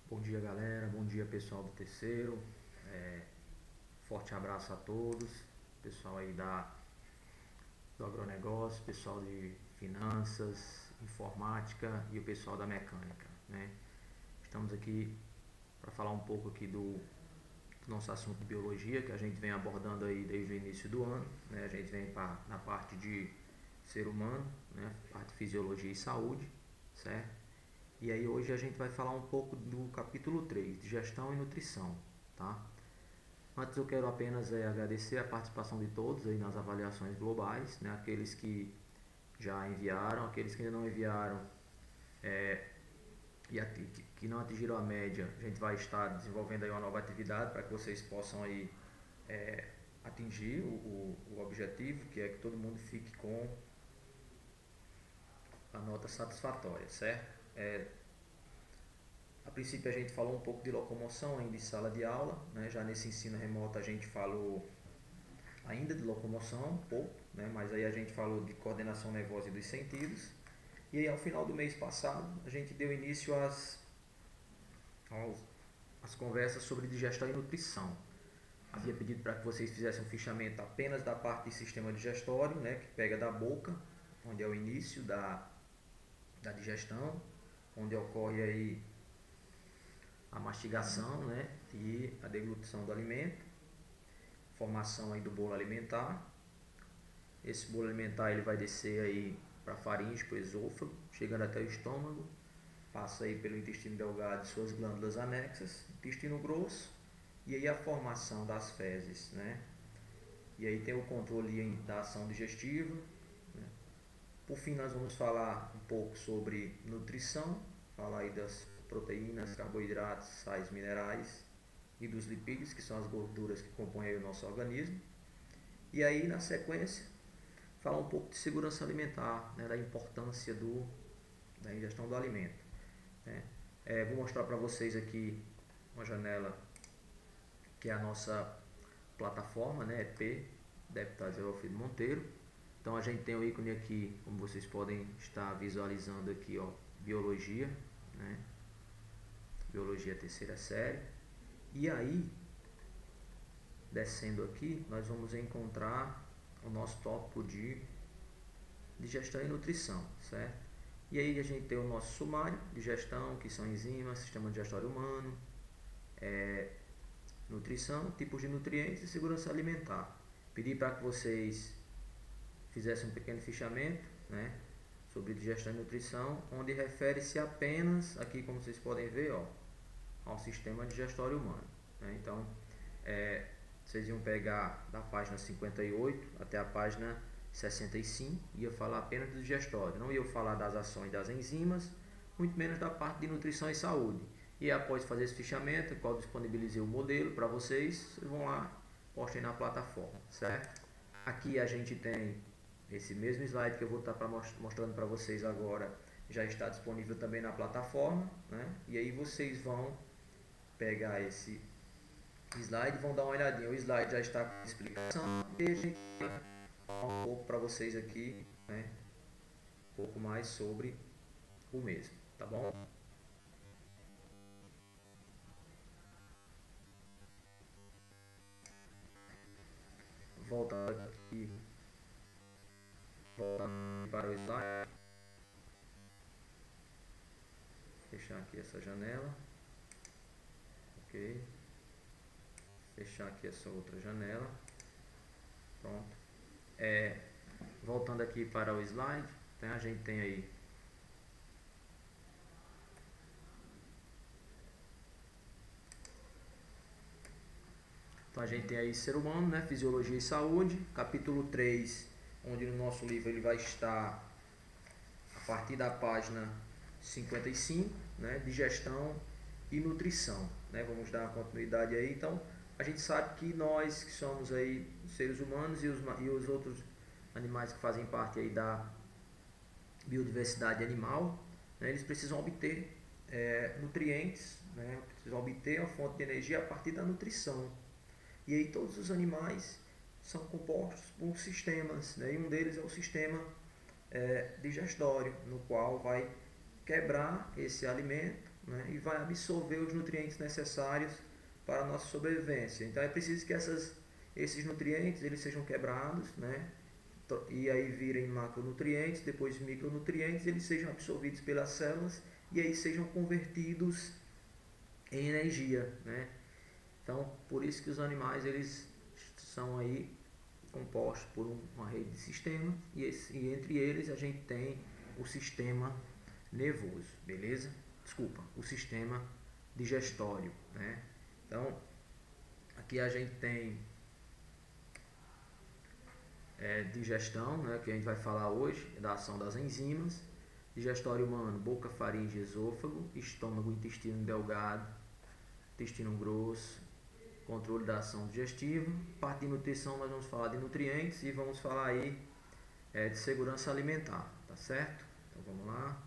Bom dia, galera. Bom dia, pessoal do terceiro. Forte abraço a todos. Pessoal aí do agronegócio, pessoal de finanças, informática e o pessoal da mecânica, né? Estamos aqui para falar um pouco aqui do nosso assunto de biologia, que a gente vem abordando aí desde o início do ano, né? A gente vem na parte de ser humano, né? Parte de fisiologia e saúde, certo? E aí hoje a gente vai falar um pouco do capítulo 3 de gestão e nutrição, tá? Antes eu quero apenas agradecer a participação de todos aí nas avaliações globais, né? Aqueles que já enviaram, aqueles que ainda não enviaram e que não atingiram a média, a gente vai estar desenvolvendo aí uma nova atividade para que vocês possam aí atingir o objetivo, que é que todo mundo fique com a nota satisfatória, certo? A princípio a gente falou um pouco de locomoção ainda em sala de aula, né? Já nesse ensino remoto a gente falou ainda de locomoção, um pouco, né? Mas aí a gente falou de coordenação nervosa e dos sentidos. E aí ao final do mês passado a gente deu início às conversas sobre digestão e nutrição. Havia pedido para que vocês fizessem um fichamento apenas da parte de sistema digestório, né? Que pega da boca, onde é o início da digestão, onde ocorre aí a mastigação, né, e a deglutição do alimento, formação aí do bolo alimentar. Esse bolo alimentar ele vai descer aí para a faringe, para o esôfago, chegando até o estômago, passa aí pelo intestino delgado e suas glândulas anexas, intestino grosso, e aí a formação das fezes, né? E aí tem o controle da ação digestiva, né? Por fim nós vamos falar um pouco sobre nutrição, falar aí das proteínas, carboidratos, sais minerais e dos lipídios, que são as gorduras que compõem o nosso organismo. E aí, na sequência, falar um pouco de segurança alimentar, né, da importância da ingestão do alimento, né? Vou mostrar para vocês aqui uma janela que é a nossa plataforma, né, EP, Deputado Geralfrido Monteiro. Então a gente tem o ícone aqui, como vocês podem estar visualizando aqui, ó, biologia, né? Biologia terceira série. E aí, descendo aqui, nós vamos encontrar o nosso tópico de digestão e nutrição, certo? E aí a gente tem o nosso sumário de gestão, que são enzimas, sistema digestório humano, nutrição, tipos de nutrientes e segurança alimentar. Pedi para que vocês fizessem um pequeno fichamento, né, sobre digestão e nutrição, onde refere-se apenas, aqui como vocês podem ver, ó, ao sistema digestório humano, né? Então, vocês iam pegar da página 58 até a página 65, ia falar apenas do digestório, não ia falar das ações das enzimas, muito menos da parte de nutrição e saúde. E após fazer esse fichamento, qual disponibilizei o modelo para vocês, vocês vão lá, postem na plataforma, certo? Aqui a gente tem esse mesmo slide que eu vou estar mostrando para vocês agora, já está disponível também na plataforma, né? E aí vocês vão pegar esse slide e vão dar uma olhadinha. O slide já está com explicação e a gente vai falar um pouco para vocês aqui, né, um pouco mais sobre o mesmo, tá bom? Voltando aqui, voltando para o slide, fechar aqui essa janela, ok? Fechar aqui essa outra janela, pronto. Voltando aqui para o slide, né, a gente tem aí então a gente tem aí ser humano, né, fisiologia e saúde, capítulo 3, onde no nosso livro ele vai estar a partir da página 55, né, digestão e nutrição, né? Vamos dar uma continuidade aí. Então, a gente sabe que nós que somos aí seres humanos e os outros animais que fazem parte aí da biodiversidade animal, né, eles precisam obter nutrientes, né, precisam obter uma fonte de energia a partir da nutrição. E aí todos os animais são compostos por sistemas, né, e um deles é o sistema digestório, no qual vai quebrar esse alimento, né, e vai absorver os nutrientes necessários para a nossa sobrevivência. Então é preciso que esses nutrientes eles sejam quebrados, né, e aí virem macronutrientes, depois micronutrientes, eles sejam absorvidos pelas células e aí sejam convertidos em energia, né? Então, por isso que os animais eles são aí compostos por uma rede de sistemas e entre eles a gente tem o sistema nervoso, beleza? Desculpa, o sistema digestório, né? Então, aqui a gente tem digestão, né, que a gente vai falar hoje, da ação das enzimas, digestório humano, boca, faringe, esôfago, estômago, intestino delgado, intestino grosso, controle da ação digestiva. Parte de nutrição nós vamos falar de nutrientes e vamos falar aí de segurança alimentar, tá certo? Então vamos lá.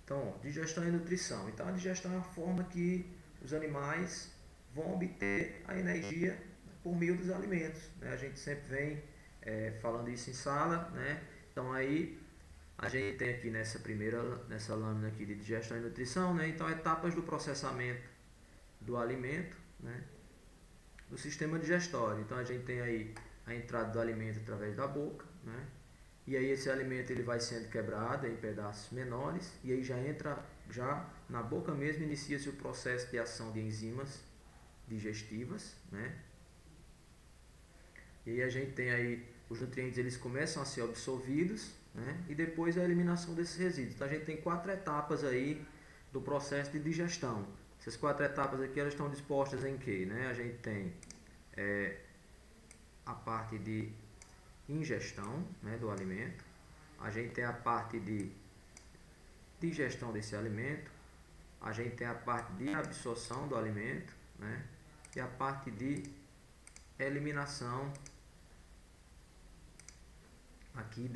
Então, digestão e nutrição. Então a digestão é a forma que os animais vão obter a energia por meio dos alimentos, né? A gente sempre vem falando isso em sala, né? Então aí a gente tem aqui nessa lâmina aqui de digestão e nutrição, né? Então etapas do processamento do alimento, né? Do sistema digestório. Então a gente tem aí a entrada do alimento através da boca, né? E aí esse alimento ele vai sendo quebrado em pedaços menores e aí já na boca mesmo inicia-se o processo de ação de enzimas digestivas, né? E aí a gente tem aí os nutrientes, eles começam a ser absorvidos, né? E depois a eliminação desses resíduos. Então a gente tem 4 etapas aí do processo de digestão. Essas 4 etapas aqui elas estão dispostas em que, né? A gente tem a parte de ingestão, né, do alimento. A gente tem a parte de digestão desse alimento. A gente tem a parte de absorção do alimento, né? E a parte de eliminação aqui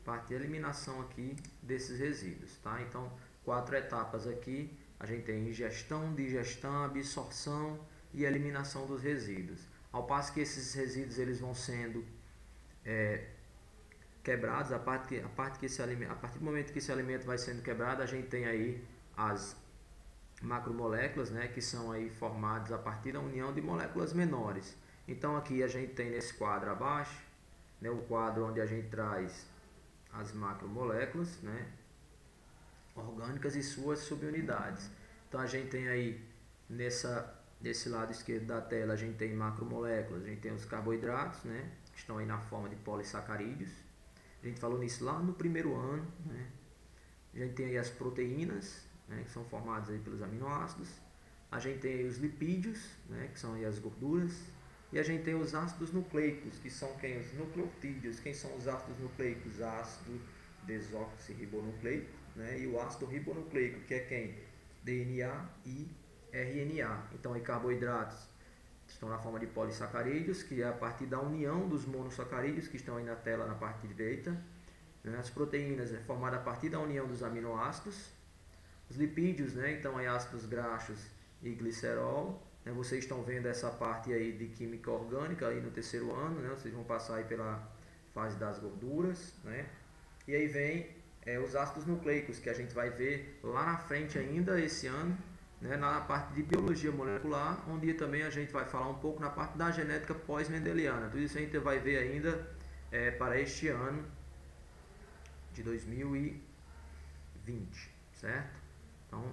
parte de eliminação aqui desses resíduos, tá? Então 4 etapas aqui, a gente tem ingestão, digestão, absorção e eliminação dos resíduos. Ao passo que esses resíduos eles vão sendo quebrados, a partir do momento que esse alimento vai sendo quebrado, a gente tem aí as macromoléculas, né, que são aí formadas a partir da união de moléculas menores. Então aqui a gente tem nesse quadro abaixo, né, o quadro onde a gente traz as macromoléculas, né, orgânicas e suas subunidades. Então a gente tem aí desse lado esquerdo da tela a gente tem macromoléculas, a gente tem os carboidratos, né, que estão aí na forma de polissacarídeos. A gente falou nisso lá no primeiro ano, né. A gente tem aí as proteínas, né, que são formadas aí pelos aminoácidos. A gente tem aí os lipídios, né, que são aí as gorduras. E a gente tem os ácidos nucleicos, que são quem? Os nucleotídeos. Quem são os ácidos nucleicos? Ácido desoxirribonucleico, né, e o ácido ribonucleico, que é quem? DNA e RNA. Então aí carboidratos estão na forma de polissacarídeos, que é a partir da união dos monossacarídeos, que estão aí na tela na parte direita. As proteínas é formada a partir da união dos aminoácidos. Os lipídios, né, então aí ácidos graxos e glicerol. Né, vocês estão vendo essa parte aí de química orgânica aí no terceiro ano, né, vocês vão passar aí pela fase das gorduras, né. E aí vem os ácidos nucleicos, que a gente vai ver lá na frente ainda esse ano, né, na parte de biologia molecular, onde também a gente vai falar um pouco na parte da genética pós-mendeliana. Tudo isso a gente vai ver ainda para este ano de 2020, certo? Então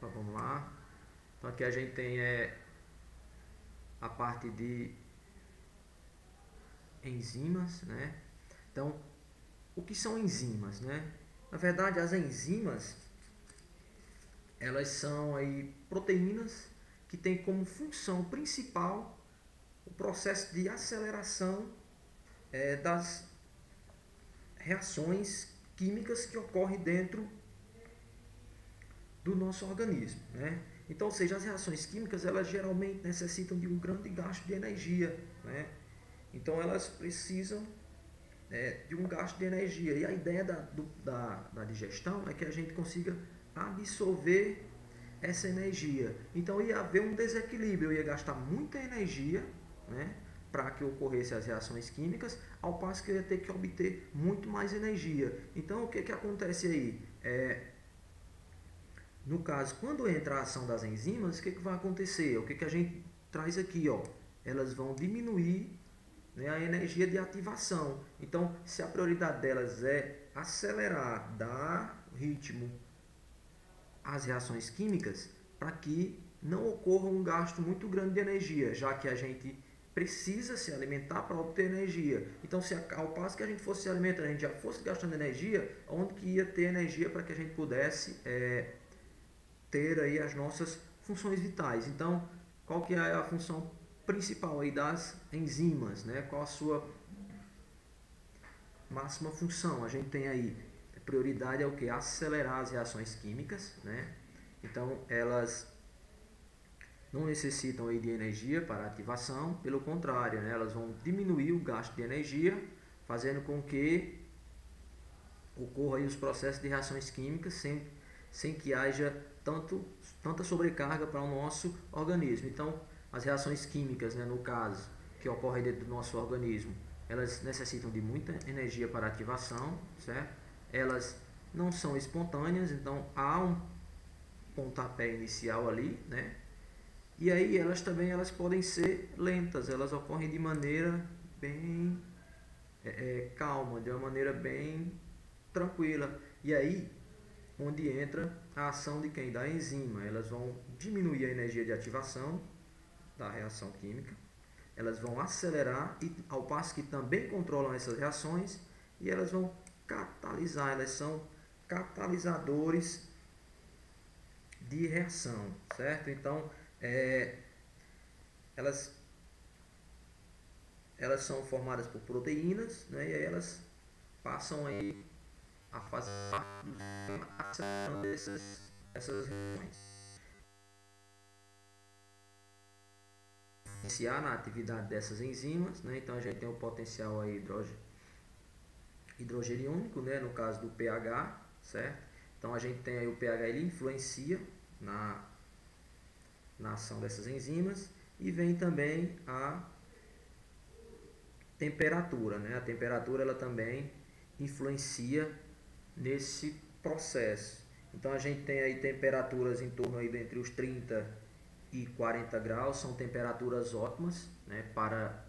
vamos lá. Então aqui a gente tem a parte de enzimas, né? Então, o que são enzimas, né? Na verdade, as enzimas elas são aí proteínas que têm como função principal o processo de aceleração das reações químicas que ocorrem dentro do nosso organismo, né? Então, ou seja, as reações químicas elas geralmente necessitam de um grande gasto de energia, né? Então elas precisam de um gasto de energia. E a ideia da digestão é que a gente consiga absorver essa energia. Então ia haver um desequilíbrio, eu ia gastar muita energia, né, para que ocorressem as reações químicas, ao passo que eu ia ter que obter muito mais energia. Então, o que acontece aí? No caso, quando entra a ação das enzimas, o que vai acontecer? O que a gente traz aqui? Ó? Elas vão diminuir, né, a energia de ativação. Então, se a prioridade delas é acelerar, dar ritmo às reações químicas, para que não ocorra um gasto muito grande de energia, já que a gente precisa se alimentar para obter energia. Então, se ao passo que a gente fosse se alimentando, a gente já fosse gastando energia, onde que ia ter energia para que a gente pudesse ter aí as nossas funções vitais? Então, qual que é a função principal aí das enzimas, né? Qual a sua máxima função? A gente tem aí, a prioridade é o que? Acelerar as reações químicas, né? Então, elas não necessitam aí de energia para ativação, pelo contrário, né? Elas vão diminuir o gasto de energia, fazendo com que ocorra aí os processos de reações químicas sem que haja tanta sobrecarga para o nosso organismo. Então, as reações químicas, né, no caso, que ocorrem dentro do nosso organismo, elas necessitam de muita energia para ativação, certo? Elas não são espontâneas, então há um pontapé inicial ali, né? E aí elas podem ser lentas, elas ocorrem de maneira bem calma, de uma maneira bem tranquila. E aí, onde entra a ação de quem? Da enzima. Elas vão diminuir a energia de ativação da reação química, elas vão acelerar, e ao passo que também controlam essas reações, e elas vão catalisar, elas são catalisadores de reação, certo? Então, elas são formadas por proteínas, né? E aí elas passam aí a fazer parte da ação dessas reações. Iniciar na atividade dessas enzimas, né? Então a gente tem o potencial aí hidrogeniônico, né? No caso do pH, certo? Então a gente tem aí o pH, ele influencia na ação dessas enzimas, e vem também a temperatura, né? A temperatura ela também influencia nesse processo. Então a gente tem aí temperaturas em torno aí entre os 30 e 40 graus, são temperaturas ótimas, né, para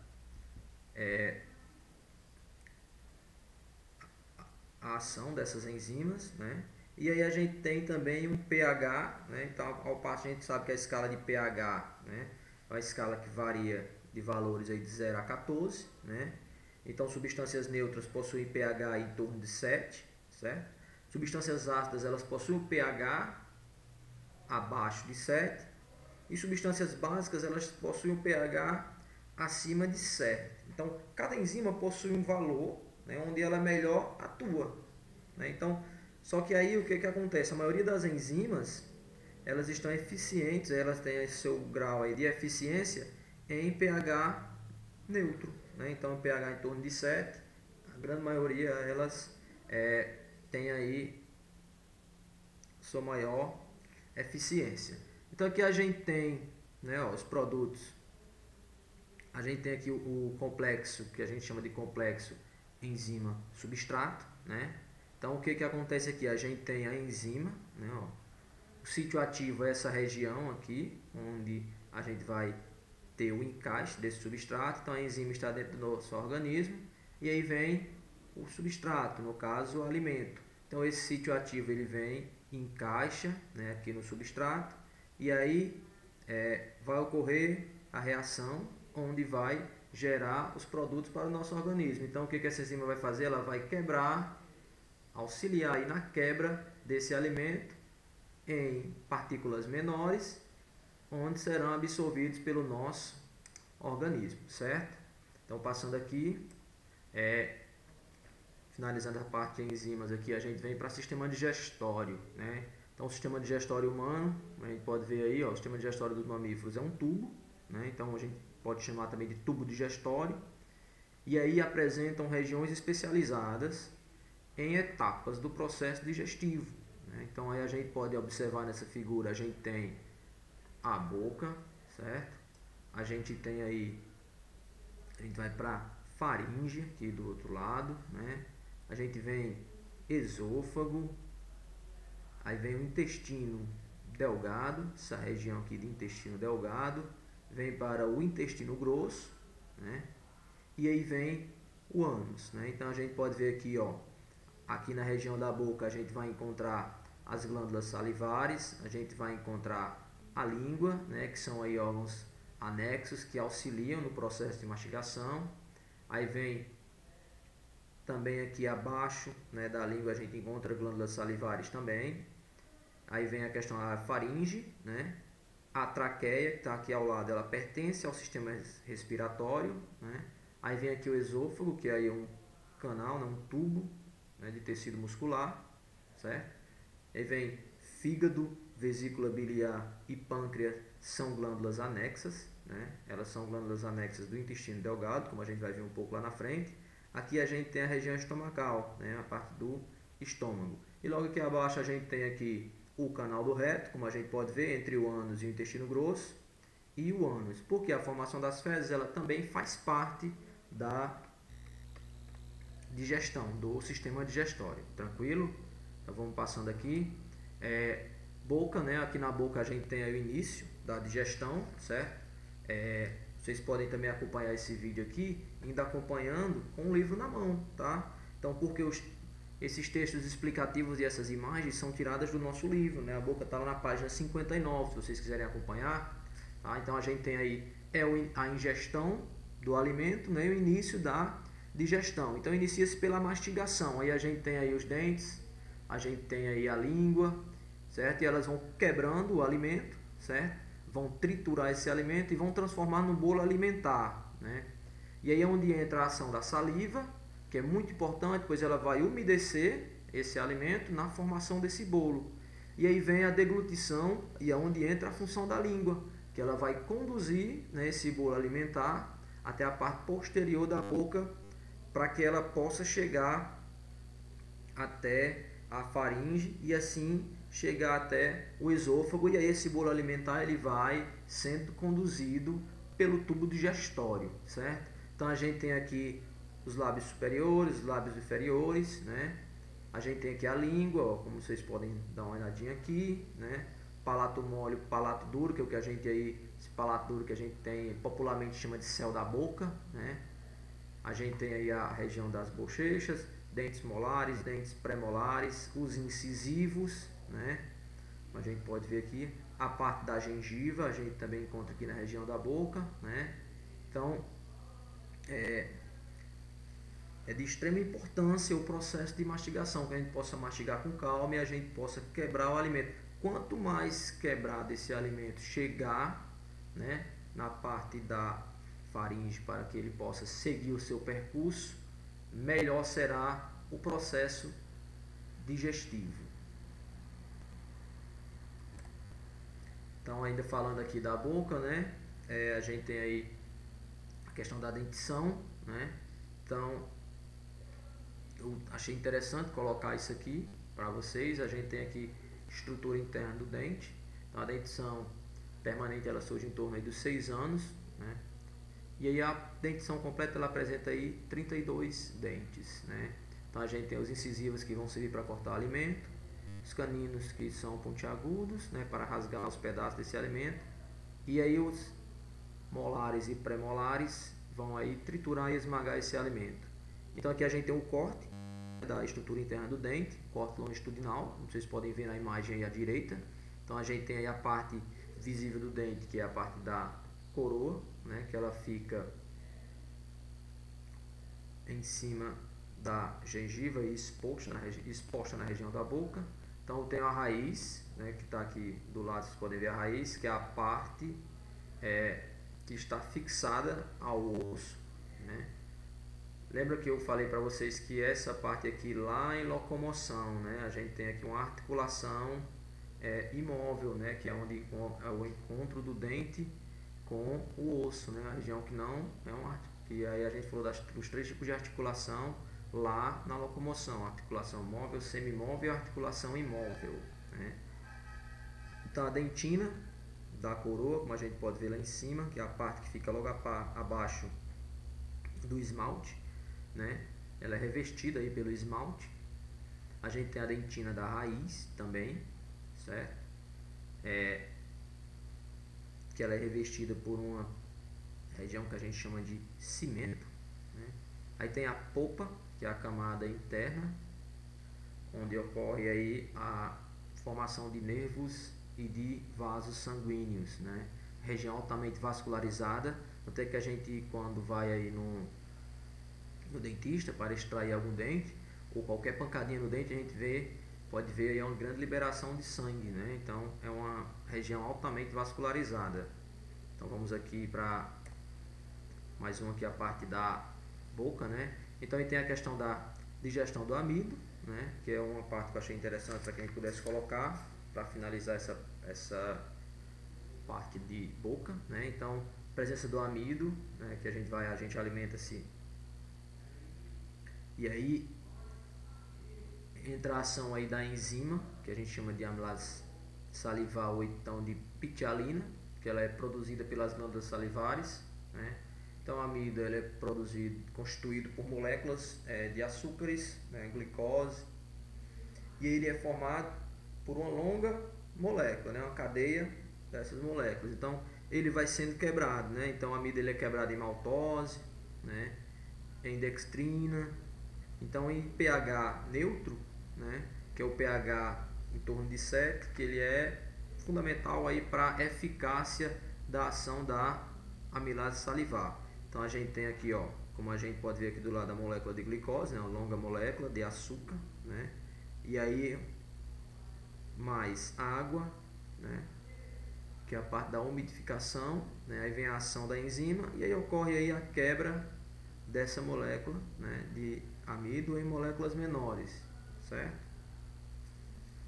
a ação dessas enzimas, né? E aí a gente tem também um pH, né? Então, ao passo a gente sabe que a escala de pH, né, é uma escala que varia de valores aí de 0 a 14, né? Então, substâncias neutras possuem pH em torno de 7, certo? Substâncias ácidas, elas possuem um pH abaixo de 7, e substâncias básicas, elas possuem um pH acima de 7. Então, cada enzima possui um valor, né, onde ela melhor atua, né? Então, só que aí o que acontece? A maioria das enzimas, elas estão eficientes, elas têm seu grau aí de eficiência em pH neutro, né? Então, pH em torno de 7, a grande maioria elas têm aí sua maior eficiência. Então aqui a gente tem, né, ó, os produtos. A gente tem aqui o complexo, que a gente chama de complexo enzima substrato, né? Então o que acontece aqui? A gente tem a enzima, né, ó. O sítio ativo é essa região aqui, onde a gente vai ter o encaixe desse substrato. Então a enzima está dentro do nosso organismo, e aí vem o substrato, no caso o alimento. Então esse sítio ativo ele vem e encaixa, né, aqui no substrato, e aí vai ocorrer a reação, onde vai gerar os produtos para o nosso organismo. Então o que essa enzima vai fazer? Ela vai quebrar, auxiliar aí na quebra desse alimento em partículas menores, onde serão absorvidos pelo nosso organismo, certo? Então, passando aqui, finalizando a parte de enzimas aqui, a gente vem para o sistema digestório, né? Então, o sistema digestório humano, a gente pode ver aí, ó, o sistema digestório dos mamíferos é um tubo, né? Então, a gente pode chamar também de tubo digestório, e aí apresentam regiões especializadas em etapas do processo digestivo, né? Então, aí a gente pode observar nessa figura, a gente tem a boca, certo? A gente tem aí A gente vai para faringe aqui do outro lado, né? A gente vem esôfago, aí vem o intestino delgado, essa região aqui de intestino delgado, vem para o intestino grosso, né? E aí vem o ânus, né? Então a gente pode ver aqui, ó, aqui na região da boca a gente vai encontrar as glândulas salivares, a gente vai encontrar a língua, né, que são aí órgãos anexos que auxiliam no processo de mastigação. Aí vem também aqui abaixo, né, da língua a gente encontra glândulas salivares também. Aí vem a questão da faringe, né? A traqueia, que está aqui ao lado, ela pertence ao sistema respiratório, né? Aí vem aqui o esôfago, que é aí um canal, né, um tubo, né, de tecido muscular, certo? Aí vem fígado, vesícula biliar e pâncreas, são glândulas anexas, né? Elas são glândulas anexas do intestino delgado, como a gente vai ver um pouco lá na frente. Aqui a gente tem a região estomacal, né, a parte do estômago. E logo aqui abaixo a gente tem aqui o canal do reto, como a gente pode ver, entre o ânus e o intestino grosso, e o ânus, porque a formação das fezes ela também faz parte da digestão, do sistema digestório, tranquilo? Então vamos passando aqui. Boca, né? Aqui na boca a gente tem aí o início da digestão, certo? Vocês podem também acompanhar esse vídeo aqui, ainda acompanhando com o livro na mão, tá? Então, porque esses textos explicativos e essas imagens são tiradas do nosso livro, né? A boca está lá na página 59, se vocês quiserem acompanhar. Tá? Então a gente tem aí a ingestão do alimento, né? E o início da digestão. Então inicia-se pela mastigação. Aí a gente tem aí os dentes, a gente tem aí a língua, certo? E elas vão quebrando o alimento, certo? Vão triturar esse alimento e vão transformar no bolo alimentar, né? E aí é onde entra a ação da saliva, que é muito importante, pois ela vai umedecer esse alimento na formação desse bolo. E aí vem a deglutição, e é onde entra a função da língua, que ela vai conduzir, né, esse bolo alimentar até a parte posterior da boca, para que ela possa chegar até a faringe e assim chegar até o esôfago. E aí esse bolo alimentar ele vai sendo conduzido pelo tubo digestório, certo? Então a gente tem aqui os lábios superiores, os lábios inferiores, né? A gente tem aqui a língua, ó, como vocês podem dar uma olhadinha aqui, né? Palato mole, palato duro, que é o que a gente aí, esse palato duro que a gente tem popularmente chama de céu da boca, né? A gente tem aí a região das bochechas, dentes molares, dentes premolares, os incisivos, né? A gente pode ver aqui a parte da gengiva, a gente também encontra aqui na região da boca, né? Então, é de extrema importância o processo de mastigação, que a gente possa mastigar com calma e a gente possa quebrar o alimento. Quanto mais quebrado esse alimento chegar, né, na parte da faringe para que ele possa seguir o seu percurso, melhor será o processo digestivo. Então, ainda falando aqui da boca, né, a gente tem aí a questão da dentição, né? Então, eu achei interessante colocar isso aqui para vocês. A gente tem aqui estrutura interna do dente. Então, a dentição permanente ela surge em torno aí dos 6 anos, né? E aí a dentição completa ela apresenta aí 32 dentes, né? Então a gente tem os incisivos que vão servir para cortar alimento, os caninos que são pontiagudos, né, para rasgar os pedaços desse alimento, e aí os molares e premolares vão aí triturar e esmagar esse alimento. Então aqui a gente tem o corte da estrutura interna do dente, corte longitudinal, como vocês podem ver na imagem aí à direita. Então a gente tem aí a parte visível do dente, que é a parte da coroa, né, que ela fica em cima da gengiva e exposta na região da boca. Então tem a raiz, né, que está aqui do lado, vocês podem ver a raiz, que é a parte que está fixada ao osso, né? Lembra que eu falei para vocês que essa parte aqui lá em locomoção, né, a gente tem aqui uma articulação imóvel, né, que é onde é o encontro do dente com o osso, né, a região que não é uma, e aí a gente falou dos 3 tipos de articulação lá na locomoção: articulação móvel, semimóvel e articulação imóvel, né? Então a dentina da coroa, como a gente pode ver lá em cima, que é a parte que fica logo abaixo do esmalte, né? Ela é revestida aí pelo esmalte. A gente tem a dentina da raiz também, certo? Que ela é revestida por uma região que a gente chama de cimento, né? Aí tem a polpa, que é a camada interna, onde ocorre aí a formação de nervos e de vasos sanguíneos, né? Região altamente vascularizada, até que a gente, quando vai aí no dentista para extrair algum dente, ou qualquer pancadinha no dente, a gente pode ver aí uma grande liberação de sangue, né? Então é uma região altamente vascularizada. Então vamos aqui para mais uma aqui, a parte da boca, né? Então aí tem a questão da digestão do amido, né? Que é uma parte que eu achei interessante para que a gente pudesse colocar para finalizar essa parte de boca, né? Então presença do amido, né? Que a gente alimenta-se, e aí entra a ação aí da enzima, que a gente chama de amilase salivar, ou então de pitialina, que ela é produzida pelas glândulas salivares, né? Então, o amido ele é constituído por moléculas de açúcares, né, glicose, e ele é formado por uma longa molécula, né, uma cadeia dessas moléculas. Então, ele vai sendo quebrado, né? Então, o amido ele é quebrado em maltose, né, em dextrina. Então, em pH neutro, né, que é o pH em torno de 7, que ele é fundamental aí para a eficácia da ação da amilase salivar. Então a gente tem aqui, ó, como a gente pode ver aqui do lado, a molécula de glicose, né, uma longa molécula de açúcar, né, e aí mais água, né, que é a parte da umidificação, né, aí vem a ação da enzima e aí ocorre aí a quebra dessa molécula, né, de amido em moléculas menores, certo?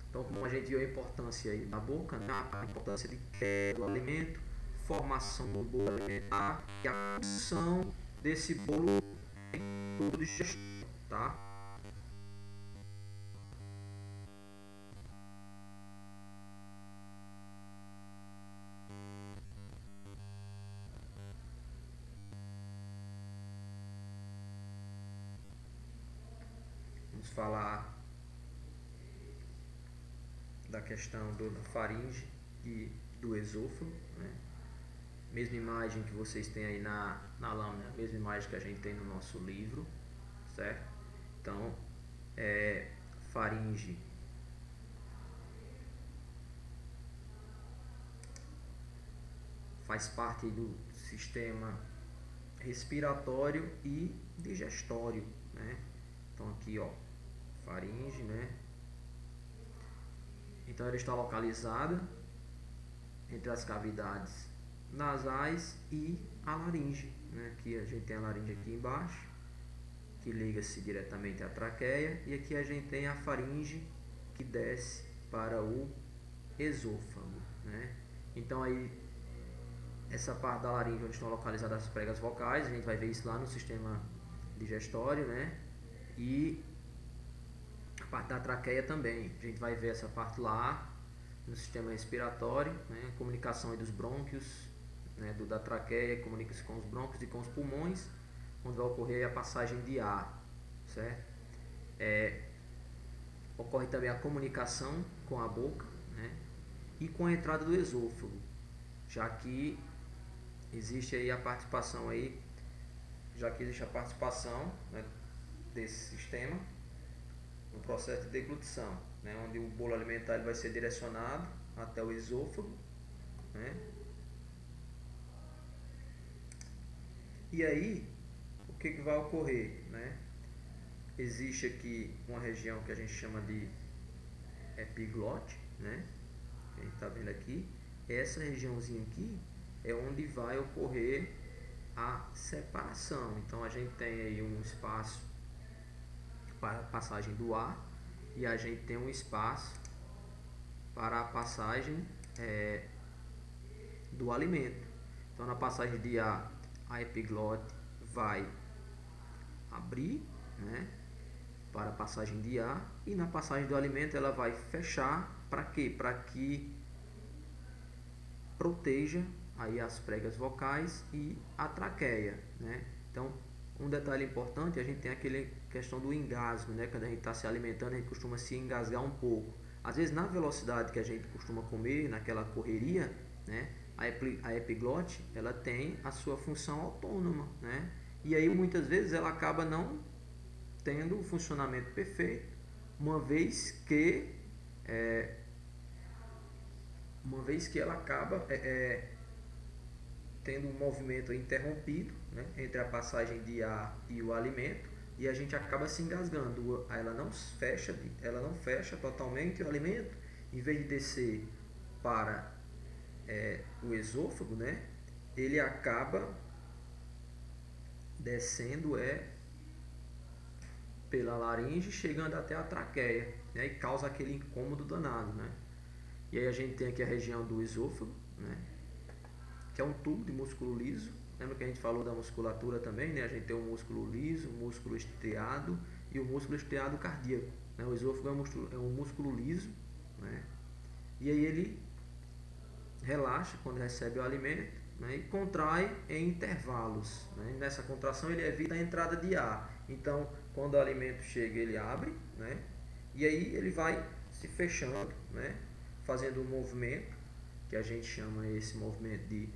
Então, como a gente viu a importância aí da boca, né, a importância de quebra do alimento, formação do bolo alimentar e a função desse bolo em tudo de digestão, tá? Vamos falar da questão da faringe e do esôfago, né? Mesma imagem que vocês têm aí na lâmina, mesma imagem que a gente tem no nosso livro, certo? Então, faringe faz parte do sistema respiratório e digestório, né? Então aqui, ó, faringe, né? Então ela está localizada entre as cavidades nasais e a laringe, né? Aqui a gente tem a laringe aqui embaixo, que liga-se diretamente à traqueia, e aqui a gente tem a faringe que desce para o esôfago, né? Então aí essa parte da laringe onde estão localizadas as pregas vocais, a gente vai ver isso lá no sistema digestório, né? E a parte da traqueia também, a gente vai ver essa parte lá no sistema respiratório, né? A comunicação aí dos brônquios, né? Da traqueia, comunica-se com os brônquios e com os pulmões, onde vai ocorrer a passagem de ar, certo? Ocorre também a comunicação com a boca, né? E com a entrada do esôfago, já que existe aí a participação aí, né, desse sistema no processo de deglutição, né, onde o bolo alimentar ele vai ser direcionado até o esôfago, né? E aí o que vai ocorrer, né? Existe aqui uma região que a gente chama de epiglote, né? A gente está vendo aqui. Essa regiãozinha aqui é onde vai ocorrer a separação. Então a gente tem aí um espaço para a passagem do ar e a gente tem um espaço para a passagem do alimento. Então na passagem de ar, a epiglote vai abrir, né, para a passagem de ar, e na passagem do alimento ela vai fechar. Para quê? Para que proteja aí as pregas vocais e a traqueia, né? Então Um detalhe importante, a gente tem aquele questão do engasgo, né? Quando a gente está se alimentando, a gente costuma se engasgar um pouco. Às vezes, na velocidade que a gente costuma comer, naquela correria, né? A epiglote, ela tem a sua função autônoma, né? E aí, muitas vezes, ela acaba não tendo o funcionamento perfeito, uma vez que ela acaba tendo um movimento interrompido, né, entre a passagem de ar e o alimento, e a gente acaba se engasgando. Ela não fecha totalmente o alimento, em vez de descer para o esôfago, né, ele acaba descendo pela laringe, chegando até a traqueia, né, e causa aquele incômodo danado, né. E aí a gente tem aqui a região do esôfago, né, que é um tubo de músculo liso. Lembra que a gente falou da musculatura também, né? A gente tem o músculo liso, o músculo estriado e o músculo estriado cardíaco, né? O esôfago é um músculo liso, né? E aí ele relaxa quando recebe o alimento, né? E contrai em intervalos, né? E nessa contração ele evita a entrada de ar. Então, quando o alimento chega, ele abre, né? E aí ele vai se fechando, né? Fazendo um movimento que a gente chama esse movimento de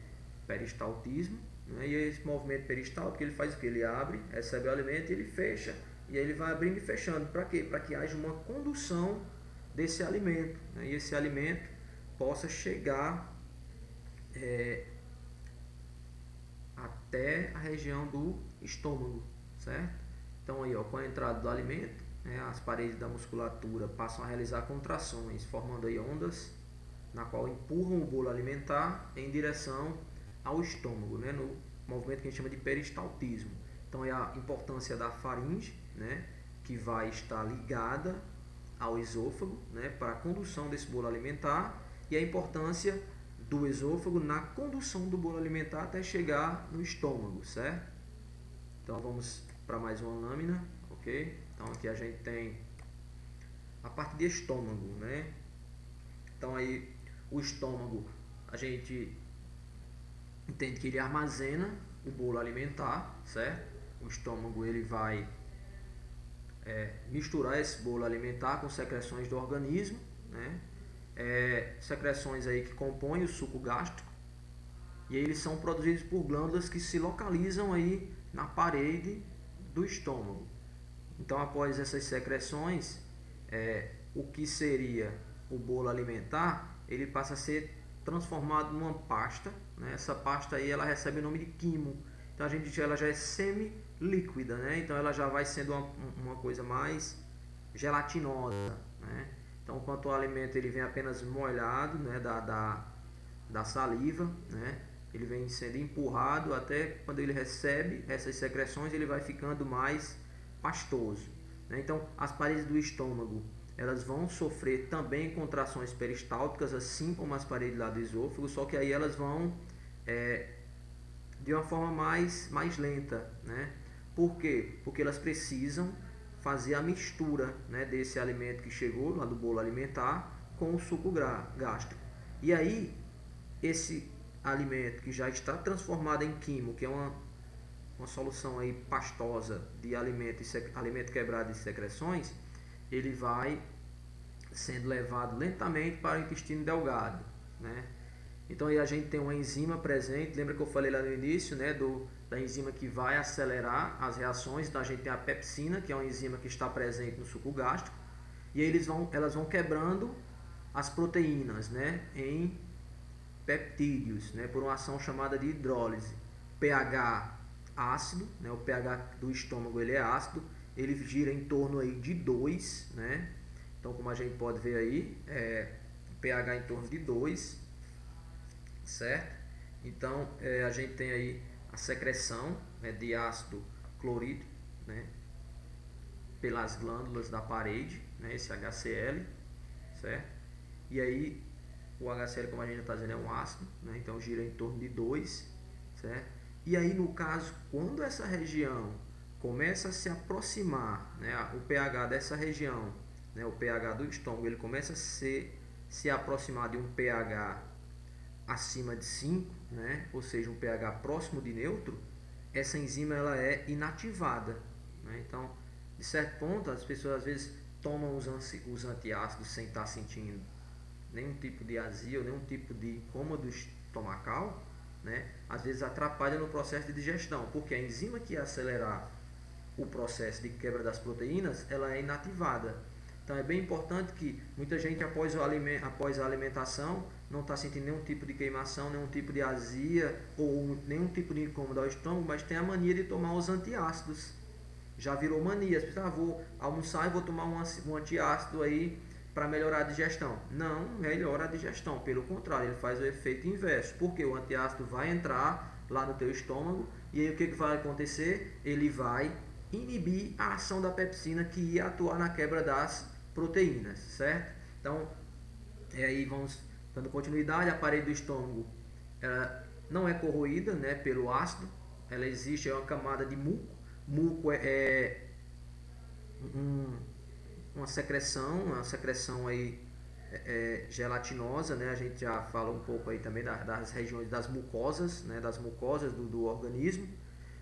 peristaltismo, né? E esse movimento peristáltico ele faz o que? Ele abre, recebe o alimento e ele fecha, e aí ele vai abrindo e fechando. Para quê? Para que haja uma condução desse alimento, né? E esse alimento possa chegar até a região do estômago, certo? Então aí, ó, com a entrada do alimento, né, as paredes da musculatura passam a realizar contrações, formando aí ondas na qual empurram o bolo alimentar em direção ao estômago, né, no movimento que a gente chama de peristaltismo. Então é a importância da faringe, né, que vai estar ligada ao esôfago, né, para a condução desse bolo alimentar, e a importância do esôfago na condução do bolo alimentar até chegar no estômago, certo? Então vamos para mais uma lâmina, ok? Então aqui a gente tem a parte de estômago, né? Então aí o estômago, a gente entende que ele armazena o bolo alimentar, certo? O estômago ele vai misturar esse bolo alimentar com secreções do organismo, né? Secreções aí que compõem o suco gástrico, e aí eles são produzidos por glândulas que se localizam aí na parede do estômago. Então, após essas secreções, o que seria o bolo alimentar, ele passa a ser transformado numa pasta, né? Essa pasta aí ela recebe o nome de quimo. Então ela já é semi-líquida, né? Então ela já vai sendo uma coisa mais gelatinosa, né? Então, enquanto o alimento ele vem apenas molhado, né, da saliva, né, ele vem sendo empurrado até quando ele recebe essas secreções, ele vai ficando mais pastoso, né? Então, as paredes do estômago elas vão sofrer também contrações peristálticas, assim como as paredes lá do esôfago, só que aí elas vão de uma forma mais lenta, né? Por quê? Porque elas precisam fazer a mistura, né, desse alimento que chegou lá do bolo alimentar com o suco gástrico. E aí, esse alimento que já está transformado em quimo, que é uma solução aí pastosa de alimento quebrado de secreções, ele vai sendo levado lentamente para o intestino delgado, né? Então aí a gente tem uma enzima presente, lembra que eu falei lá no início, né, da enzima que vai acelerar as reações. Então a gente tem a pepsina, que é uma enzima que está presente no suco gástrico, e aí elas vão quebrando as proteínas, né, em peptídeos, né, por uma ação chamada de hidrólise. pH ácido, né, o pH do estômago ele é ácido, ele gira em torno aí de 2, né? Então, como a gente pode ver aí, pH em torno de 2, certo? Então, a gente tem aí a secreção, né, de ácido clorídrico, né, pelas glândulas da parede, né, esse HCl, certo? E aí, o HCl, como a gente já está dizendo, é um ácido, né, então gira em torno de 2, certo? E aí, no caso, quando essa região começa a se aproximar, né, o pH dessa região, né, o pH do estômago, ele começa a se aproximar de um pH acima de 5, né, ou seja, um pH próximo de neutro, essa enzima ela é inativada, né? Então, de certo ponto, as pessoas às vezes tomam os antiácidos sem estar sentindo nenhum tipo de azia ou nenhum tipo de incômodo estomacal, né? Às vezes atrapalha no processo de digestão, porque a enzima que ia acelerar o processo de quebra das proteínas, ela é inativada. Então é bem importante que muita gente após a alimentação não está sentindo nenhum tipo de queimação, nenhum tipo de azia ou nenhum tipo de incômodo ao estômago, mas tem a mania de tomar os antiácidos. Já virou mania. As pessoas, vou almoçar e vou tomar um antiácido aí para melhorar a digestão. Não melhora a digestão, pelo contrário, ele faz o efeito inverso, porque o antiácido vai entrar lá no teu estômago e aí o que vai acontecer? Ele vai inibir a ação da pepsina que ia atuar na quebra das proteínas, certo? Então, aí vamos dando continuidade. A parede do estômago ela não é corroída, né, pelo ácido, ela existe, é uma camada de muco. Muco é uma secreção aí gelatinosa, né? A gente já fala um pouco aí também das regiões das mucosas, né? Das mucosas do organismo,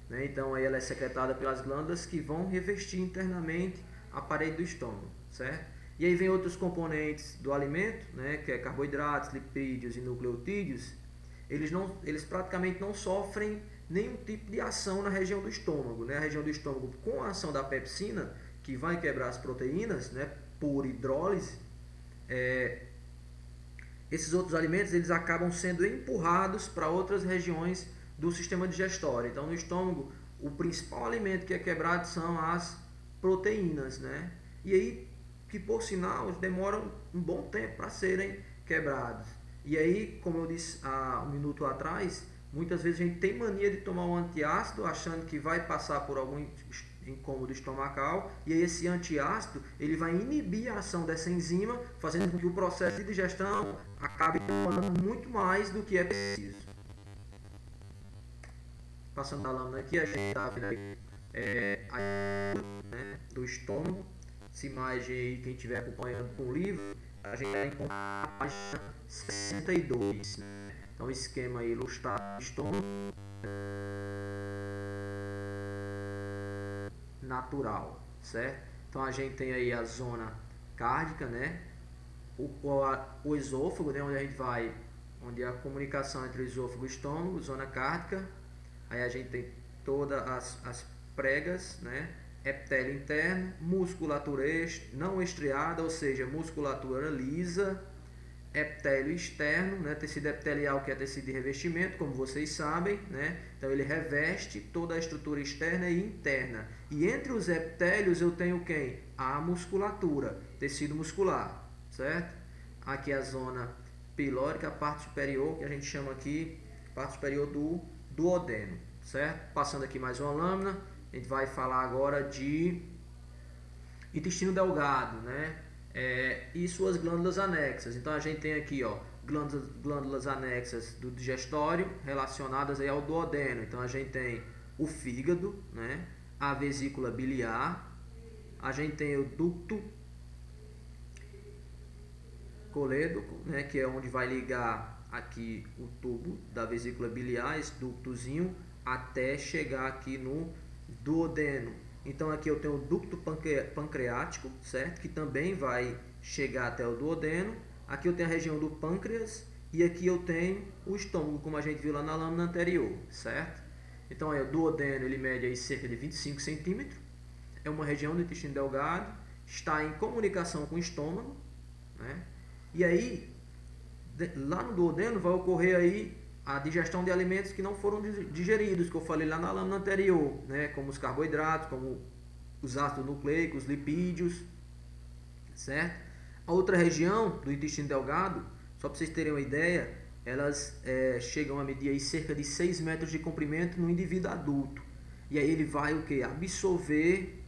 né? Então aí ela é secretada pelas glândulas que vão revestir internamente a parede do estômago, certo? E aí vem outros componentes do alimento, né? Que é carboidratos, lipídios e nucleotídeos. Eles praticamente não sofrem nenhum tipo de ação na região do estômago, né? A região do estômago, com a ação da pepsina, que vai quebrar as proteínas, né, por hidrólise, esses outros alimentos eles acabam sendo empurrados para outras regiões do sistema digestório. Então, no estômago, o principal alimento que é quebrado são as proteínas, né? E aí, que por sinal, demoram um bom tempo para serem quebrados. E aí, como eu disse há um minuto atrás, muitas vezes a gente tem mania de tomar um antiácido achando que vai passar por algum incômodo estomacal, e aí esse antiácido ele vai inibir a ação dessa enzima, fazendo com que o processo de digestão acabe demorando muito mais do que é preciso. Passando a lâmina aqui, a gente está vendo aí, do estômago. Essa imagem aí, quem estiver acompanhando com o livro, a gente vai encontrar a página 62, né? Então, esquema aí ilustrado do estômago natural, certo? Então a gente tem aí a zona cárdica, né? O esôfago, né? Onde a gente vai, onde a comunicação entre o esôfago e o estômago, zona cárdica. Aí a gente tem todas as pregas, né? Epitélio interno, musculatura não estriada, ou seja, musculatura lisa. Epitélio externo, né? Tecido epitelial, que é tecido de revestimento, como vocês sabem, né? Então ele reveste toda a estrutura externa e interna. E entre os epitélios eu tenho quem? A musculatura, tecido muscular, certo? Aqui é a zona pilórica, a parte superior, que a gente chama aqui, parte superior do duodeno, certo? Passando aqui mais uma lâmina, a gente vai falar agora de intestino delgado, né? E suas glândulas anexas. Então a gente tem aqui, ó, glândulas anexas do digestório relacionadas aí ao duodeno. Então a gente tem o fígado, né? A vesícula biliar, a gente tem o ducto colédoco, né? Que é onde vai ligar aqui o tubo da vesícula biliar, esse ductozinho, até chegar aqui no duodeno. Então aqui eu tenho o ducto pancreático, certo? Que também vai chegar até o duodeno. Aqui eu tenho a região do pâncreas e aqui eu tenho o estômago, como a gente viu lá na lâmina anterior, certo? Então aí, o duodeno ele mede aí cerca de 25 centímetros. É uma região do intestino delgado, está em comunicação com o estômago, né? E aí, lá no duodeno vai ocorrer aí a digestão de alimentos que não foram digeridos, que eu falei lá na lâmina anterior, né? Como os carboidratos, como os ácidos nucleicos, lipídios, certo? A outra região do intestino delgado, só para vocês terem uma ideia, elas chegam a medir aí cerca de 6 metros de comprimento no indivíduo adulto. E aí ele vai o que? Absorver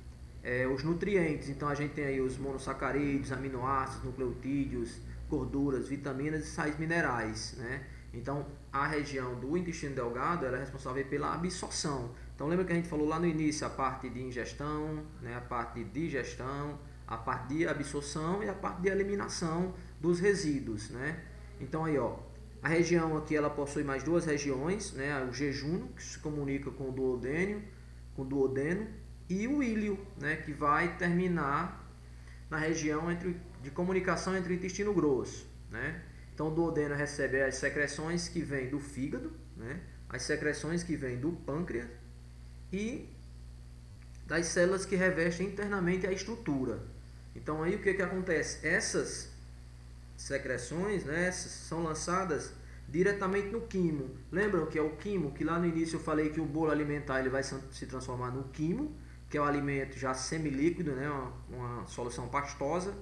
os nutrientes. Então a gente tem aí os monossacarídeos, aminoácidos, nucleotídeos, gorduras, vitaminas e sais minerais, né? Então, a região do intestino delgado ela é responsável pela absorção. Então, lembra que a gente falou lá no início a parte de ingestão, né, a parte de digestão, a parte de absorção e a parte de eliminação dos resíduos, né? Então, aí, ó, A região aqui ela possui mais duas regiões, né? O jejunum, que se comunica com o duodeno, e o íleo, né? Que vai terminar na região de comunicação entre o intestino grosso, né? Então o duodeno recebe as secreções que vêm do fígado, né? As secreções que vêm do pâncreas e das células que revestem internamente a estrutura. Então aí o que acontece? Essas secreções, né, são lançadas diretamente no quimo. Lembram que é o quimo, que lá no início eu falei que o bolo alimentar ele vai se transformar no quimo, que é o alimento já semilíquido, né, uma solução pastosa,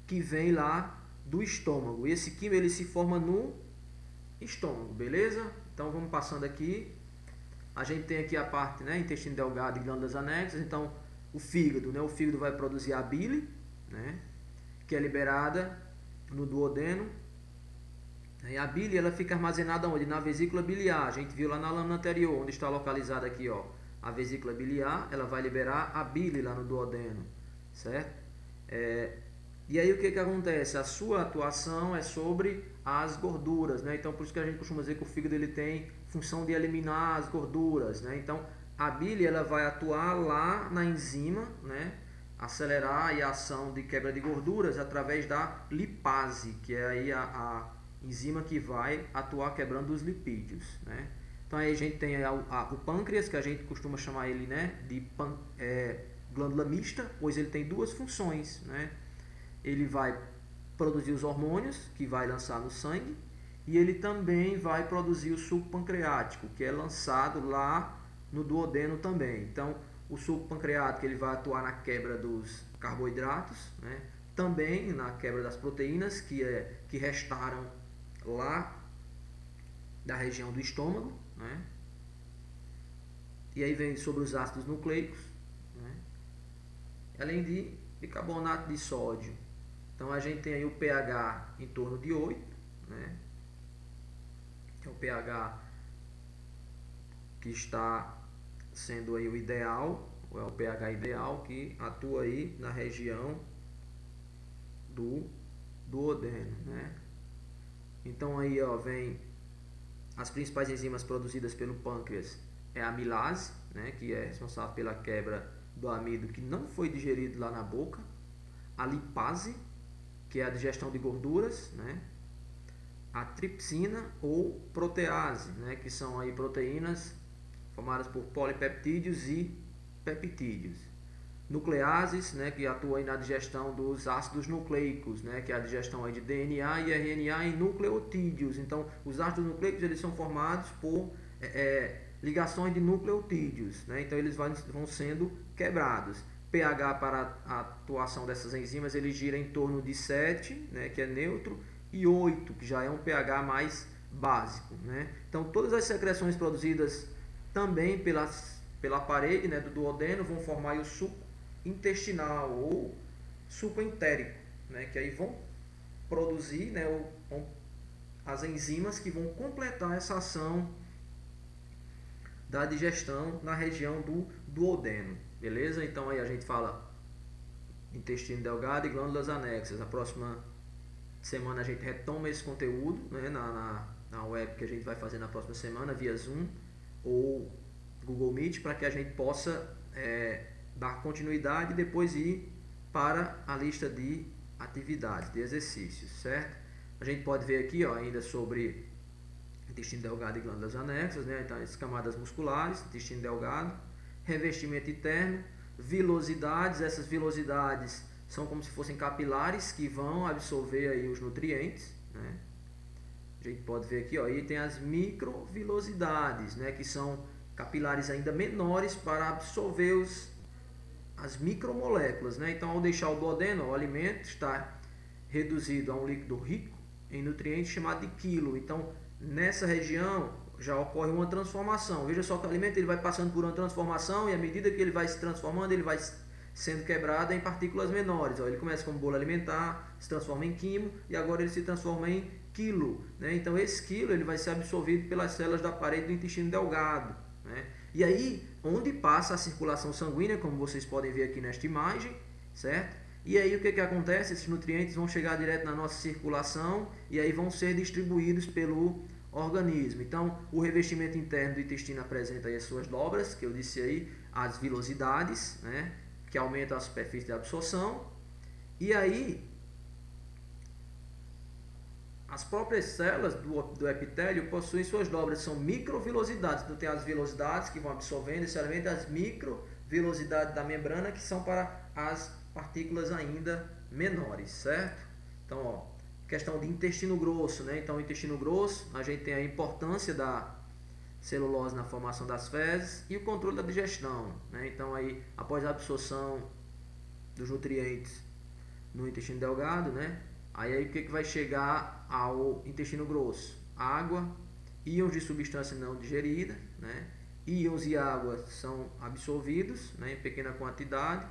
que vem lá do estômago. E esse quimo ele se forma no estômago, beleza? Então vamos passando aqui. A gente tem aqui a parte, né, intestino delgado e glândulas anexas. Então o fígado, né, o fígado vai produzir a bile, né, que é liberada no duodeno. E a bile ela fica armazenada onde? Na vesícula biliar. A gente viu lá na lâmina anterior, onde está localizada aqui, ó, a vesícula biliar. Ela vai liberar a bile lá no duodeno, certo? E aí o que acontece? A sua atuação é sobre as gorduras, né? Então por isso que a gente costuma dizer que o fígado ele tem função de eliminar as gorduras, né? Então a bile ela vai atuar lá na enzima, né? Acelerar a ação de quebra de gorduras através da lipase, que é aí a enzima que vai atuar quebrando os lipídios, né? Então aí a gente tem o pâncreas, que a gente costuma chamar ele, né, de glândula mista, pois ele tem duas funções, né? Ele vai produzir os hormônios, que vai lançar no sangue, e ele também vai produzir o suco pancreático, que é lançado lá no duodeno também. Então o suco pancreático ele vai atuar na quebra dos carboidratos, né? Também na quebra das proteínas que restaram lá da região do estômago, né? E aí vem sobre os ácidos nucleicos, né? Além de bicarbonato de sódio. Então a gente tem aí o pH em torno de 8, né? Que é o pH que está sendo aí o ideal, ou é o pH ideal que atua aí na região do duodeno, né? Então aí, ó, vem as principais enzimas produzidas pelo pâncreas é a amilase, né, que é responsável pela quebra do amido que não foi digerido lá na boca, a lipase, que é a digestão de gorduras, né? A tripsina ou protease, né, que são aí proteínas formadas por polipeptídeos e peptídeos. Nucleases, né, que atuam aí na digestão dos ácidos nucleicos, né, que é a digestão aí de DNA e RNA em nucleotídeos. Então, os ácidos nucleicos eles são formados por ligações de nucleotídeos, né? Então eles vão sendo quebrados. pH para a atuação dessas enzimas ele gira em torno de 7, né, que é neutro, e 8, que já é um pH mais básico, né? Então todas as secreções produzidas também pela parede, né, do duodeno vão formar o suco intestinal ou suco entérico, né, que aí vão produzir, né, as enzimas que vão completar essa ação da digestão na região do duodeno, beleza? Então aí a gente fala intestino delgado e glândulas anexas. Na próxima semana a gente retoma esse conteúdo, né, na web que a gente vai fazer na próxima semana via Zoom ou Google Meet, para que a gente possa dar continuidade e depois ir para a lista de atividades, de exercícios, certo? A gente pode ver aqui, ó, ainda sobre intestino delgado e glândulas anexas, né? Então, as camadas musculares, intestino delgado, revestimento interno, vilosidades. Essas vilosidades são como se fossem capilares que vão absorver aí os nutrientes, né? A gente pode ver aqui, ó, e tem as microvilosidades, né, que são capilares ainda menores para absorver as micromoléculas, né? Então, ao deixar o duodeno, o alimento está reduzido a um líquido rico em nutrientes chamado de quilo. Então, nessa região já ocorre uma transformação. Veja só que o alimento ele vai passando por uma transformação e à medida que ele vai se transformando, ele vai sendo quebrado em partículas menores. Ó, ele começa como bolo alimentar, se transforma em quimo e agora ele se transforma em quilo, né? Então esse quilo ele vai ser absorvido pelas células da parede do intestino delgado, né? E aí, onde passa a circulação sanguínea, como vocês podem ver aqui nesta imagem, certo? E aí o que acontece? Esses nutrientes vão chegar direto na nossa circulação e aí vão ser distribuídos pelo organismo. Então, o revestimento interno do intestino apresenta aí as suas dobras, que eu disse aí, as vilosidades, né, que aumentam a superfície de absorção. E aí, as próprias células do epitélio possuem suas dobras, são microvilosidades. Então, tem as vilosidades que vão absorvendo esse alimento, as microvilosidades da membrana, que são para as partículas ainda menores, certo? Então, ó, questão de intestino grosso, né? Então, o intestino grosso, a gente tem a importância da celulose na formação das fezes e o controle da digestão, né? Então, aí, após a absorção dos nutrientes no intestino delgado, né? Aí o que vai chegar ao intestino grosso? Água, íons de substância não digerida, né? Íons e água são absorvidos, né, em pequena quantidade,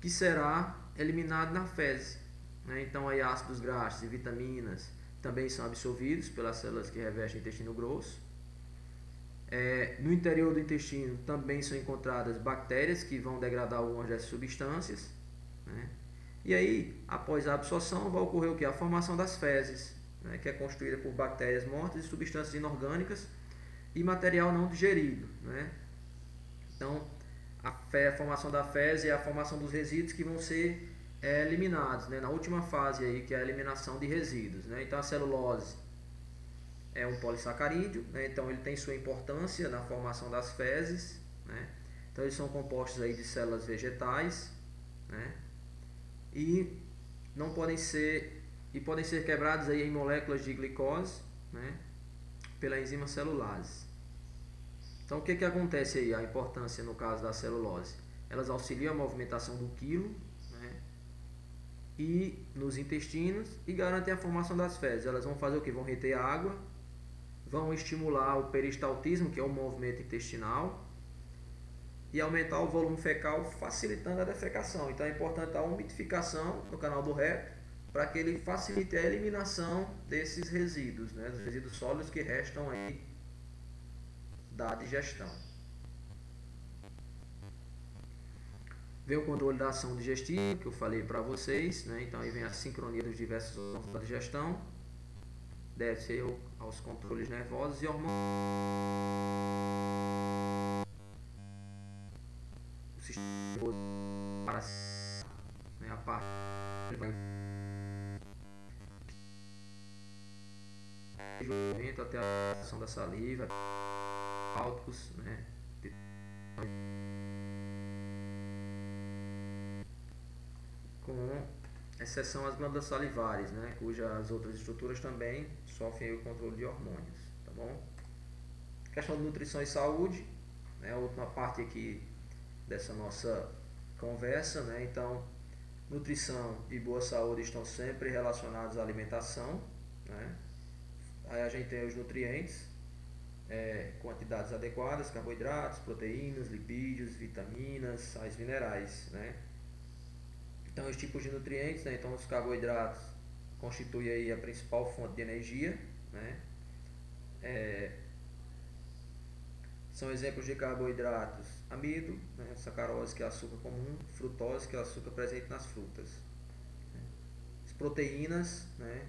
que será eliminado na fezes, né? Então aí ácidos graxos e vitaminas também são absorvidos pelas células que revestem o intestino grosso. No interior do intestino também são encontradas bactérias que vão degradar algumas dessas substâncias, né? E aí, após a absorção, vai ocorrer o que? A formação das fezes, né, que é constituída por bactérias mortas e substâncias inorgânicas e material não digerido, né? Então, a formação da fezes é a formação dos resíduos que vão ser eliminados, né, na última fase, aí, que é a eliminação de resíduos, né? Então, a celulose é um polissacarídeo, né? Então, ele tem sua importância na formação das fezes, né? Então, eles são compostos aí de células vegetais, né? E podem ser quebrados aí em moléculas de glicose, né, pela enzima celulase. Então, o que acontece aí? A importância no caso da celulose? Elas auxiliam a movimentação do quilo, né, e nos intestinos e garantem a formação das fezes. Elas vão fazer o que? Vão reter água, vão estimular o peristaltismo, que é o movimento intestinal, e aumentar o volume fecal, facilitando a defecação. Então é importante a umidificação no canal do reto para que ele facilite a eliminação desses resíduos, né, dos resíduos sólidos que restam aí da digestão. Vem o controle da ação digestiva, que eu falei para vocês, né? Então aí vem a sincronia dos diversos órgãos da digestão, deve-se aos controles nervosos e hormonais. Para a parte até a ação da saliva, cálculos, né, com exceção às glândulas salivares, né, cujas outras estruturas também sofrem o controle de hormônios, tá bom? Questão de nutrição e saúde, né, a última parte aqui dessa nossa conversa, né? Então, nutrição e boa saúde estão sempre relacionados à alimentação, né? Aí a gente tem os nutrientes, quantidades adequadas, carboidratos, proteínas, lipídios, vitaminas, sais minerais, né? Então, os tipos de nutrientes, né? Então, os carboidratos constituem aí a principal fonte de energia, né? São exemplos de carboidratos: amido, né, sacarose, que é açúcar comum, frutose, que é açúcar presente nas frutas. As proteínas, né,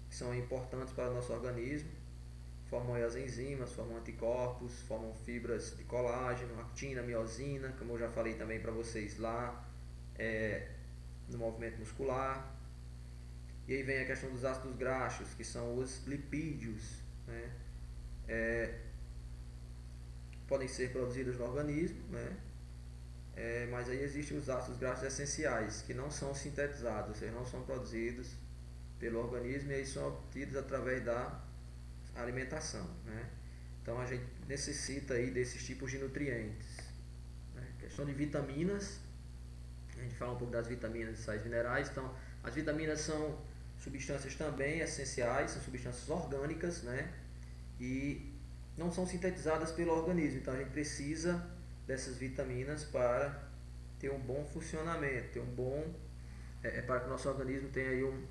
que são importantes para o nosso organismo, formam as enzimas, formam anticorpos, formam fibras de colágeno, actina, miosina, como eu já falei também para vocês lá no movimento muscular. E aí vem a questão dos ácidos graxos, que são os lipídios, né? Podem ser produzidos no organismo, né? Mas aí existem os ácidos graxos essenciais, que não são sintetizados, ou seja, não são produzidos pelo organismo, e aí são obtidos através da alimentação, né? Então a gente necessita aí desses tipos de nutrientes, né? Questão de vitaminas, a gente fala um pouco das vitaminas e sais minerais. Então, as vitaminas são substâncias também essenciais, são substâncias orgânicas, né? E não são sintetizadas pelo organismo, então a gente precisa dessas vitaminas para ter um bom funcionamento, ter um bom, para que o nosso organismo tenha aí um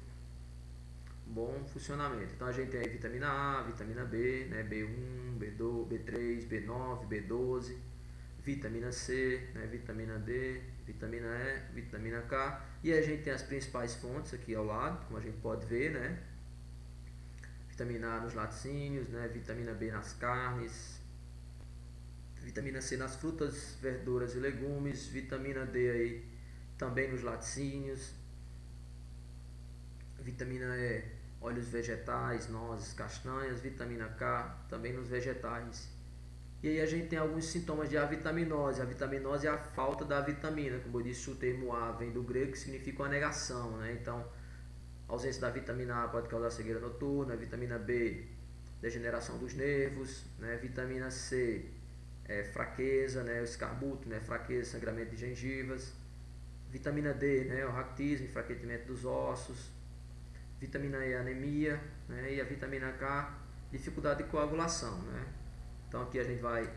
bom funcionamento. Então a gente tem aí vitamina A, vitamina B, né, B1, B2, B3, B9, B12, vitamina C, né, vitamina D, vitamina E, vitamina K. E a gente tem as principais fontes aqui ao lado, como a gente pode ver, né? Vitamina A nos laticínios, né? Vitamina B nas carnes, vitamina C nas frutas, verduras e legumes, vitamina D aí também nos laticínios, vitamina E, óleos vegetais, nozes, castanhas, vitamina K também nos vegetais. E aí a gente tem alguns sintomas de avitaminose. A vitaminose é a falta da vitamina. Como eu disse, o termo A vem do grego, que significa uma negação, né? Então, a ausência da vitamina A pode causar cegueira noturna, vitamina B, degeneração dos nervos, né? Vitamina C, fraqueza, né? O escarbuto, né? Fraqueza, sangramento de gengivas. Vitamina D, né? O raquitismo, enfraquecimento dos ossos. Vitamina E, anemia, né? E a vitamina K, dificuldade de coagulação, né? Então aqui a gente vai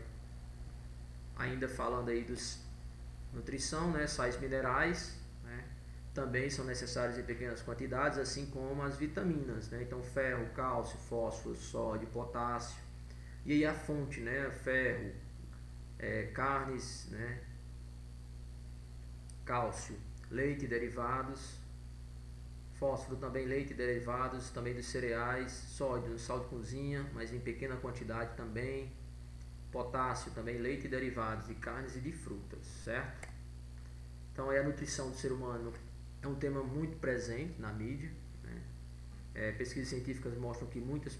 ainda falando aí dos nutrição, né? Sais minerais, né? Também são necessários em pequenas quantidades, assim como as vitaminas, né? Então ferro, cálcio, fósforo, sódio, potássio. E aí a fonte, né? Ferro, carnes, né? Cálcio, leite e derivados, fósforo também, leite e derivados, também dos cereais, sódio, sal de cozinha, mas em pequena quantidade também, potássio também, leite e derivados de carnes e de frutas, certo? Então a nutrição do ser humano é um tema muito presente na mídia, né? Pesquisas científicas mostram que muitas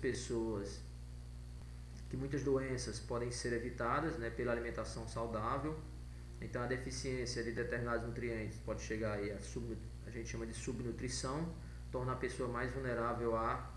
doenças podem ser evitadas, né, pela alimentação saudável. Então a deficiência de determinados nutrientes pode chegar aí a gente chama de subnutrição, torna a pessoa mais vulnerável a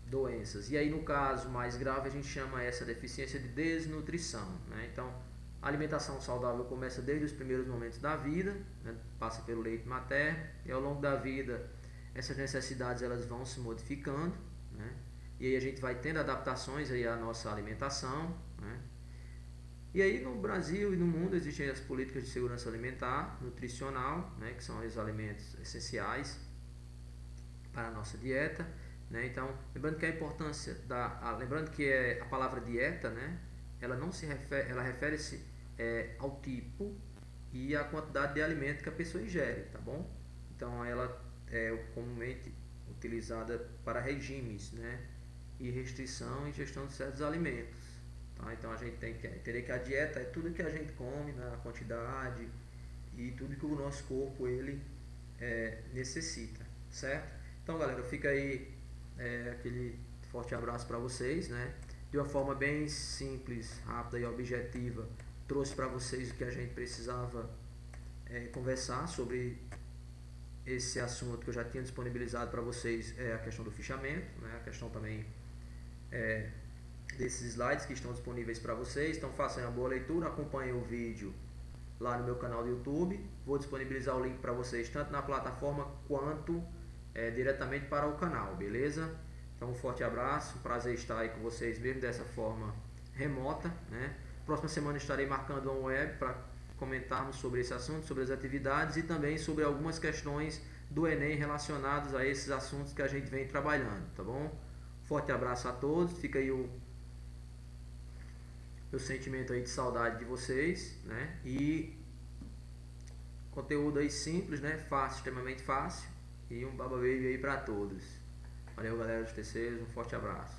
doenças. E aí no caso mais grave a gente chama essa deficiência de desnutrição, né? Então a alimentação saudável começa desde os primeiros momentos da vida, né? Passa pelo leite materno e ao longo da vida essas necessidades elas vão se modificando, né? E aí a gente vai tendo adaptações aí à nossa alimentação, né? E aí no Brasil e no mundo existem as políticas de segurança alimentar, nutricional, né, que são os alimentos essenciais para a nossa dieta, né? Então, lembrando que a importância lembrando que a palavra dieta, né, ela não se refere, ela refere-se ao tipo e à quantidade de alimento que a pessoa ingere, tá bom? Então, ela é comumente utilizada para regimes, né, e restrição e gestão de certos alimentos. Tá? Então a gente tem que entender que a dieta é tudo que a gente come na quantidade e tudo que o nosso corpo ele necessita, certo? Então galera, fica aí aquele forte abraço para vocês, né? De uma forma bem simples, rápida e objetiva, trouxe para vocês o que a gente precisava conversar sobre esse assunto que eu já tinha disponibilizado para vocês, a questão do fichamento, né? A questão também desses slides que estão disponíveis para vocês. Então façam uma boa leitura, acompanhem o vídeo lá no meu canal do YouTube. Vou disponibilizar o link para vocês tanto na plataforma quanto diretamente para o canal, beleza? Então um forte abraço, prazer estar aí com vocês mesmo dessa forma remota, né? Próxima semana estarei marcando uma web para comentarmos sobre esse assunto, sobre as atividades e também sobre algumas questões do Enem relacionadas a esses assuntos que a gente vem trabalhando, tá bom? Forte abraço a todos, fica aí o meu sentimento aí de saudade de vocês, né? E conteúdo aí simples, né? Fácil, extremamente fácil. E um baba baby aí pra todos. Valeu galera dos terceiros, um forte abraço.